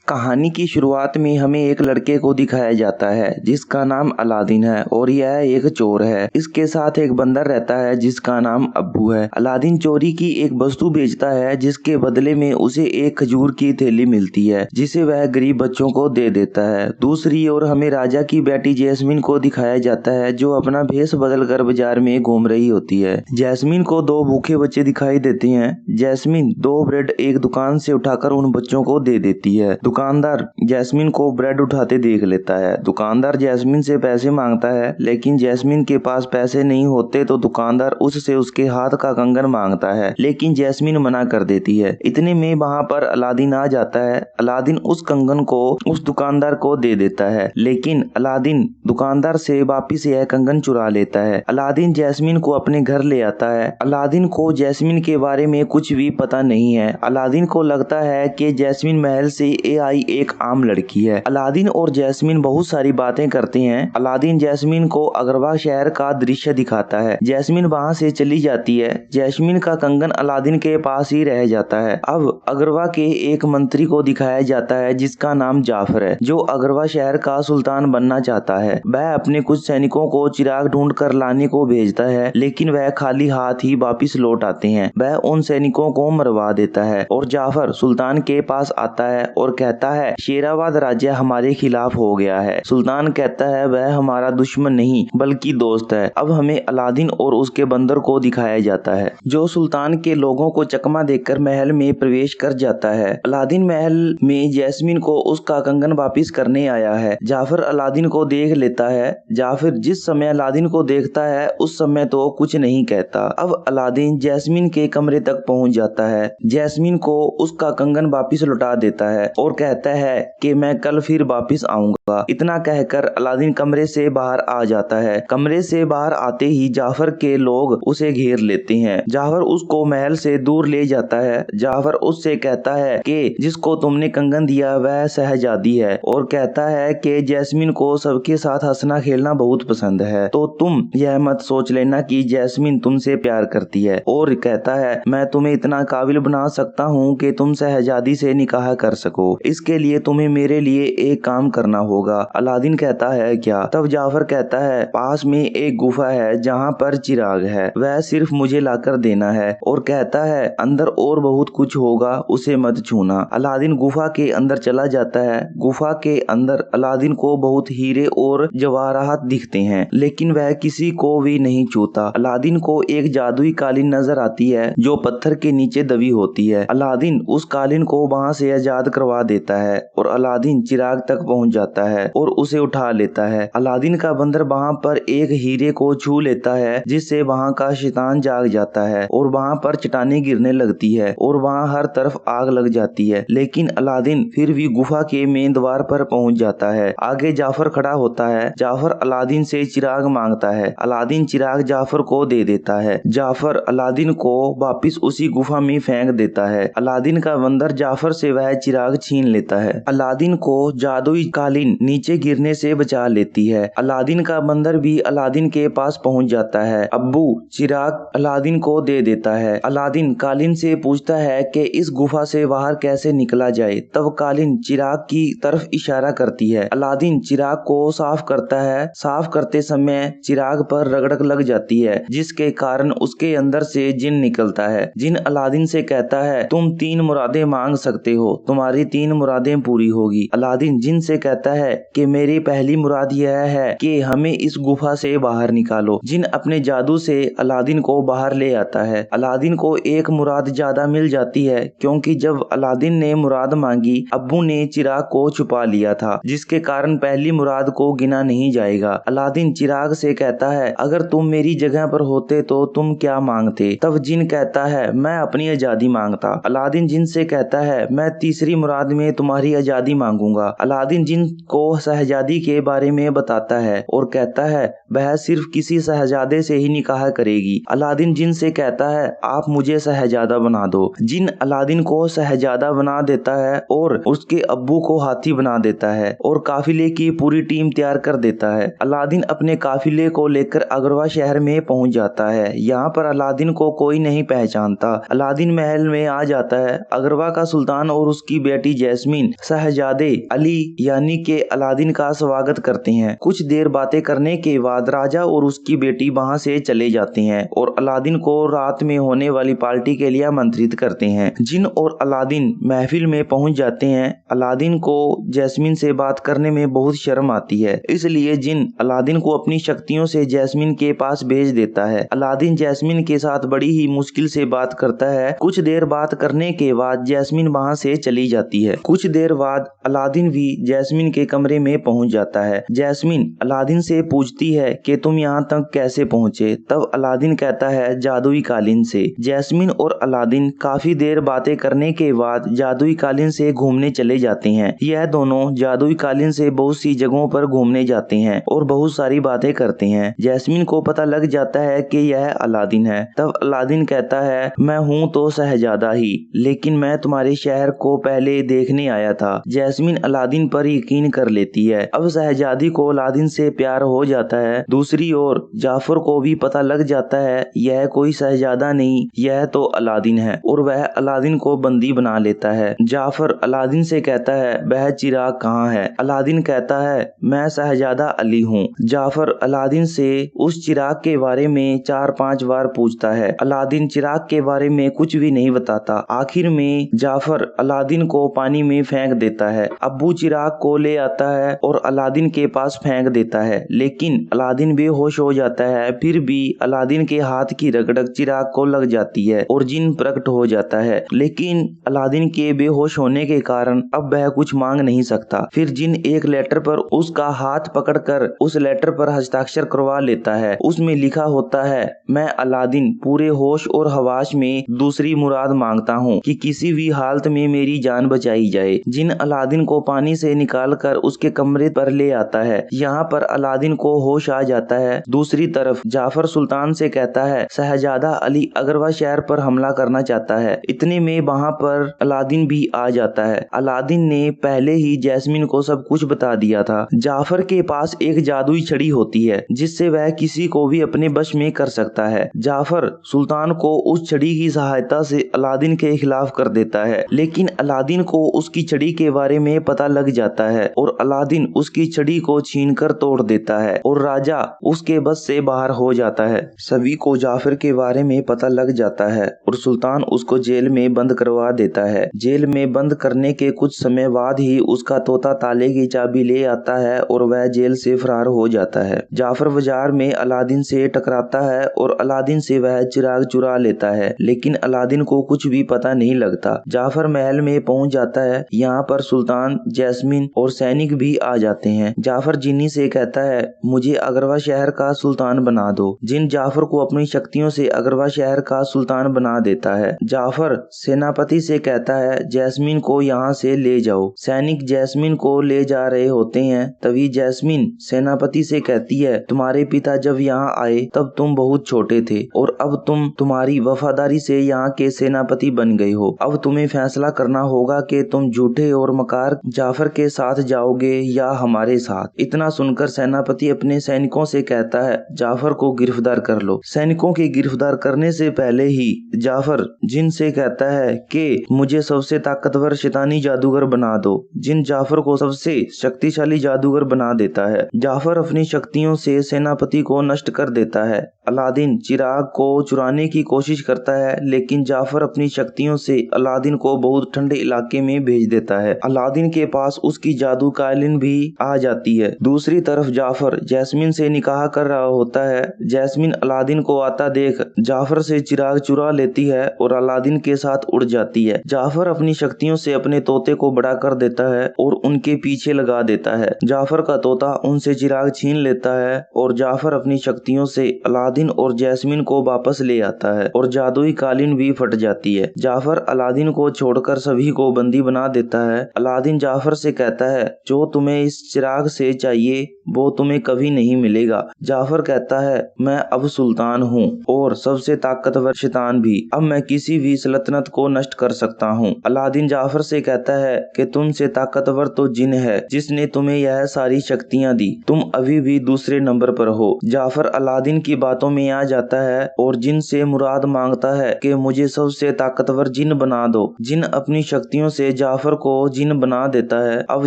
कहानी की शुरुआत में हमें एक लड़के को दिखाया जाता है जिसका नाम अलादीन है और यह एक चोर है। इसके साथ एक बंदर रहता है जिसका नाम अब्बू है। अलादीन चोरी की एक वस्तु बेचता है जिसके बदले में उसे एक खजूर की थैली मिलती है जिसे वह गरीब बच्चों को दे देता है। दूसरी ओर हमें राजा की बेटी जैस्मीन को दिखाया जाता है जो अपना भेष बदल कर बाजार में घूम रही होती है। जैस्मीन को दो भूखे बच्चे दिखाई देते हैं। जैस्मीन दो ब्रेड एक दुकान से उठाकर उन बच्चों को दे देती है। दुकानदार जैस्मीन को ब्रेड उठाते देख लेता है। दुकानदार जैस्मीन से पैसे मांगता है लेकिन जैस्मीन के पास पैसे नहीं होते तो दुकानदार उससे उसके हाथ का कंगन मांगता है लेकिन जैस्मीन मना कर देती है। इतने में वहाँ पर अलादीन आ जाता है। अलादीन उस कंगन को उस दुकानदार को दे देता है लेकिन अलादीन दुकानदार से वापिस यह कंगन चुरा लेता है। अलादीन जैस्मीन को अपने घर ले आता है। अलादीन को जैस्मीन के बारे में कुछ भी पता नहीं है। अलादीन को लगता है कि जैस्मीन महल से आई एक आम लड़की है। अलादीन और जैस्मीन बहुत सारी बातें करते हैं। अलादीन जैस्मीन को अगरवा शहर का दृश्य दिखाता है। जैस्मीन वहाँ से चली जाती है। जैस्मीन का कंगन अलादीन के पास ही रह जाता है। अब अगरवा के एक मंत्री को दिखाया जाता है जिसका नाम जाफर है जो अगरवा शहर का सुल्तान बनना चाहता है। वह अपने कुछ सैनिकों को चिराग ढूंढ कर लाने को भेजता है लेकिन वह खाली हाथ ही वापिस लौट आते हैं। वह उन सैनिकों को मरवा देता है और जाफर सुल्तान के पास आता है और कहता है शेराबाद राज्य हमारे खिलाफ हो गया है। सुल्तान कहता है वह हमारा दुश्मन नहीं बल्कि दोस्त है। अब हमें अलादीन और उसके बंदर को दिखाया जाता है जो सुल्तान के लोगों को चकमा देकर महल में प्रवेश कर जाता है। अलादीन महल में जैस्मीन को उसका कंगन वापिस करने आया है। जाफर अलादीन को देख लेता है। जाफर जिस समय अलादीन को देखता है उस समय तो कुछ नहीं कहता। अब अलादीन जैस्मीन के कमरे तक पहुंच जाता है। जैस्मीन को उसका कंगन वापिस लौटा देता है और कहता है कि मैं कल फिर वापिस आऊंगा। इतना कहकर अलादीन कमरे से बाहर आ जाता है। कमरे से बाहर आते ही जाफर के लोग उसे घेर लेते हैं। जाफर उसको महल से दूर ले जाता है। जाफर उससे कहता है कि जिसको तुमने कंगन दिया वह शहजादी है और कहता है कि जैस्मीन को सबके साथ हंसना खेलना बहुत पसंद है तो तुम यह मत सोच लेना कि जैस्मीन तुमसे प्यार करती है। और कहता है मैं तुम्हें इतना काबिल बना सकता हूँ कि तुम शहजादी से निकाह कर सको। इसके लिए तुम्हें मेरे लिए एक काम करना होगा। अलादीन कहता है क्या? तब जाफर कहता है पास में एक गुफा है जहाँ पर चिराग है, वह सिर्फ मुझे लाकर देना है। और कहता है अंदर और बहुत कुछ होगा, उसे मत छूना। अलादीन गुफा के अंदर चला जाता है। गुफा के अंदर अलादीन को बहुत हीरे और जवाहरात दिखते हैं लेकिन वह किसी को भी नहीं छूता। अलादीन को एक जादुई कालीन नजर आती है जो पत्थर के नीचे दबी होती है। अलादीन उस कालीन को वहाँ से आजाद करवा देता है और अलादीन चिराग तक पहुंच जाता है और उसे उठा लेता है। अलादीन का बंदर वहाँ पर एक हीरे को छू लेता है जिससे वहाँ का शैतान जाग जाता है और वहाँ पर चट्टानें गिरने लगती है और वहाँ हर तरफ आग लग जाती है। लेकिन अलादीन फिर भी गुफा के मेन द्वार पर पहुंच जाता है। आगे जाफर खड़ा होता है। जाफर अलादीन से चिराग मांगता है। अलादीन चिराग जाफर को दे देता है। जाफर अलादीन को वापिस उसी गुफा में फेंक देता है। अलादीन का बंदर जाफर से वह चिराग छीन लेता है। अलादीन को जादुई कालीन नीचे गिरने से बचा लेती है। अलादीन का बंदर भी अलादीन के पास पहुंच जाता है। अब्बू चिराग अलादीन को दे देता है। अलादीन कालीन से पूछता है कि इस गुफा से बाहर कैसे निकला जाए। तब कालीन चिराग की तरफ इशारा करती है। अलादीन चिराग को साफ करता है। साफ करते समय चिराग पर रगड़ लग जाती है जिसके कारण उसके अंदर से जिन निकलता है। जिन अलादीन से कहता है तुम 3 मुरादें मांग सकते हो, तुम्हारी 3 मुरादें पूरी होगी। अलादीन जिन से कहता है कि मेरी पहली मुराद यह है कि हमें इस गुफा से बाहर निकालो। जिन अपने जादू से अलादीन को बाहर ले आता है। अलादीन को एक मुराद ज्यादा मिल जाती है क्योंकि जब अलादीन ने मुराद मांगी अब्बू ने चिराग को छुपा लिया था जिसके कारण पहली मुराद को गिना नहीं जाएगा। अलादीन चिराग से कहता है अगर तुम मेरी जगह पर होते तो तुम क्या मांगते। तब जिन कहता है मैं अपनी आजादी मांगता। अलादीन जिन से कहता है मैं तीसरी मुराद में तुम्हारी आजादी मांगूंगा। अलादीन जिन को शहजादी के बारे में बताता है और कहता है वह सिर्फ किसी शहजादे से ही निकाह करेगी। अलादीन जिन से कहता है आप मुझे शहजादा बना दो। जिन अलादीन को शहजादा बना देता है और उसके अब्बू को हाथी बना देता है और काफिले की पूरी टीम तैयार कर देता है। अलादीन अपने काफिले को लेकर अगरवा शहर में पहुंच जाता है। यहाँ पर अलादीन को कोई नहीं पहचानता। अलादीन महल में आ जाता है। अगरवा का सुल्तान और उसकी बेटी जैस्मीन जैस्मिन शहजादे अली यानी के अलादीन का स्वागत करते हैं। कुछ देर बातें करने के बाद राजा और उसकी बेटी वहाँ से चले जाते हैं और अलादीन को रात में होने वाली पार्टी के लिए आमंत्रित करते हैं। जिन और अलादीन महफिल में पहुँच जाते हैं। अलादीन को जैस्मिन से बात करने में बहुत शर्म आती है, इसलिए जिन अलादीन को अपनी शक्तियों से जैस्मिन के पास भेज देता है। अलादीन जैस्मिन के साथ बड़ी ही मुश्किल से बात करता है। कुछ देर बात करने के बाद जैस्मिन वहाँ से चली जाती है। कुछ देर बाद अलादीन भी जैस्मिन के कमरे में पहुँच जाता है। जैस्मिन अलादीन से पूछती है कि तुम यहाँ तक कैसे पहुँचे। तब अलादीन कहता है जादुई कालीन से। जैस्मिन और अलादीन काफी देर बातें करने के बाद जादुई कालीन से घूमने चले जाते हैं। यह दोनों जादुई कालीन से बहुत सी जगहों पर घूमने जाते हैं और बहुत सारी बातें करते हैं। जैस्मिन को पता लग जाता है कि यह अलादीन है। तब अलादीन कहता है मैं हूँ तो शहजादा ही, लेकिन मैं तुम्हारे शहर को पहले देखने आया था। जैस्मिन अलादीन पर यकीन कर लेती है। अब शहजादी को अलादीन से प्यार हो जाता है। दूसरी ओर जाफर को भी पता लग जाता है यह कोई शहजादा नहीं, यह तो अलादीन है और वह अलादीन को बंदी बना लेता है। जाफर अलादीन से कहता है वह चिराग कहाँ है। अलादीन कहता है मैं शहजादा अली हूँ। जाफर अलादीन से उस चिराग के बारे में 4-5 बार पूछता है। अलादीन चिराग के बारे में कुछ भी नहीं बताता। आखिर में जाफर अलादीन को पानी में फेंक देता है। अब्बू चिराग को ले आता है और अलादीन के पास फेंक देता है, लेकिन अलादीन बेहोश हो जाता है। फिर भी अलादीन के हाथ की रगड़क चिराग को लग जाती है और जिन प्रकट हो जाता है, लेकिन अलादीन के बेहोश होने के कारण अब वह कुछ मांग नहीं सकता। फिर जिन एक लेटर पर उसका हाथ पकड़कर उस लेटर पर हस्ताक्षर करवा लेता है। उसमें लिखा होता है मैं अलादीन पूरे होश और हवास में दूसरी मुराद मांगता हूँ कि किसी भी हालत में मेरी जान बचाई जाए। जिन अलादीन को पानी से निकालकर उसके कमरे पर ले आता है। यहाँ पर अलादीन को होश आ जाता है। दूसरी तरफ जाफर सुल्तान से कहता है शहजादा अली अगरवा शहर पर हमला करना चाहता है। इतने में वहाँ पर अलादीन भी आ जाता है। अलादीन ने पहले ही जैस्मिन को सब कुछ बता दिया था। जाफर के पास एक जादुई छड़ी होती है जिससे वह किसी को भी अपने वश में कर सकता है। जाफर सुल्तान को उस छड़ी की सहायता से अलादीन के खिलाफ कर देता है, लेकिन अलादीन को उसकी छड़ी के बारे में पता लग जाता है और अलादीन उसकी छड़ी को छीनकर तोड़ देता है और राजा उसके बस से बाहर हो जाता है। सभी को जाफर के बारे में पता लग जाता है और सुल्तान उसको जेल में बंद करवा देता है। जेल में बंद करने के कुछ समय बाद ही उसका तोता ताले की चाबी ले आता है और वह जेल से फरार हो जाता है। जाफर बाजार में अलादीन से टकराता है और अलादीन से वह चिराग चुरा लेता है, लेकिन अलादीन को कुछ भी पता नहीं लगता। जाफर महल में पहुंच जाता है। यहाँ पर सुल्तान, जैस्मिन और सैनिक भी आ जाते हैं। जाफर जिन्नी से कहता है मुझे अगरवा शहर का सुल्तान बना दो। जिन जाफर को अपनी शक्तियों से अगरवा शहर का सुल्तान बना देता है। जाफर सेनापति से कहता है जैस्मिन को यहाँ से ले जाओ। सैनिक जैस्मिन को ले जा रहे होते हैं। तभी जैस्मिन सेनापति से कहती है तुम्हारे पिता जब यहाँ आए तब तुम बहुत छोटे थे और अब तुम तुम्हारी वफादारी से यहाँ के सेनापति बन गए हो। अब तुम्हें फैसला करना होगा कि तुम झूठे और मकार जाफर के साथ जाओगे या हमारे साथ। इतना सुनकर सेनापति अपने सैनिकों से कहता है जाफर को गिरफ्तार कर लो। सैनिकों के गिरफ्तार करने से पहले ही जाफर जिन से कहता है कि मुझे सबसे ताकतवर शैतानी जादूगर बना दो। जिन जाफर को सबसे शक्तिशाली जादूगर बना देता है। जाफर अपनी शक्तियों से सेनापति को नष्ट कर देता है। अलादीन चिराग को चुराने की कोशिश करता है, लेकिन जाफर अपनी शक्तियों से अलादीन को बहुत ठंडे इलाके में भेज देता है। अलादीन के पास उसकी जादू कालीन भी आ जाती है। दूसरी तरफ जाफर जैस्मिन से निकाह कर रहा होता है। जैस्मिन अलादीन को आता देख जाफर से चिराग चुरा लेती है और अलादीन के साथ उड़ जाती है। जाफर अपनी शक्तियों से अपने तोते को बड़ा कर देता है और उनके पीछे लगा देता है। जाफर का तोता उनसे चिराग छीन लेता है और जाफर अपनी शक्तियों से अलादीन और जैस्मिन को वापस ले आता है और जादुई कालीन भी फट जाती है। जाफर अलादीन को छोड़कर सभी को बंदी बना देता है। अलादीन जाफर से कहता है जो तुम्हें इस चिराग से चाहिए वो तुम्हें कभी नहीं मिलेगा। जाफर कहता है मैं अब सुल्तान हूँ और सबसे ताकतवर शैतान भी। अब मैं किसी भी सल्तनत को नष्ट कर सकता हूँ। अलादीन जाफर से कहता है कि तुमसे ताकतवर तो जिन है जिसने तुम्हें यह सारी शक्तियाँ दी। तुम अभी भी दूसरे नंबर पर हो। जाफर अलादीन की बातों बातों में आ जाता है और जिन से मुराद मांगता है कि मुझे सबसे ताकतवर जिन बना दो। जिन अपनी शक्तियों से जाफर को जिन बना देता है। अब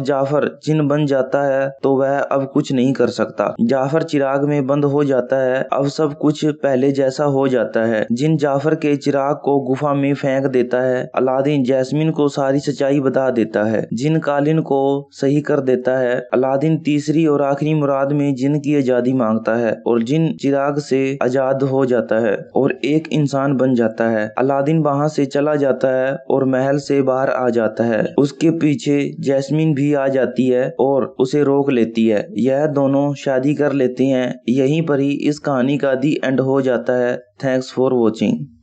जाफर जिन बन जाता है तो वह अब कुछ नहीं कर सकता। जाफर चिराग में बंद हो जाता है। अब सब कुछ पहले जैसा हो जाता है। जिन जाफर के चिराग को गुफा में फेंक देता है। अलादीन जैस्मिन को सारी सच्चाई बता देता है। जिन कालिन को सही कर देता है। अलादीन तीसरी और आखिरी मुराद में जिन की आजादी मांगता है और जिन चिराग से आजाद हो जाता है और एक इंसान बन जाता है। अलादीन वहां से चला जाता है और महल से बाहर आ जाता है। उसके पीछे जैस्मिन भी आ जाती है और उसे रोक लेती है। यह दोनों शादी कर लेते हैं। यहीं पर ही इस कहानी का दी एंड हो जाता है। Thanks for watching.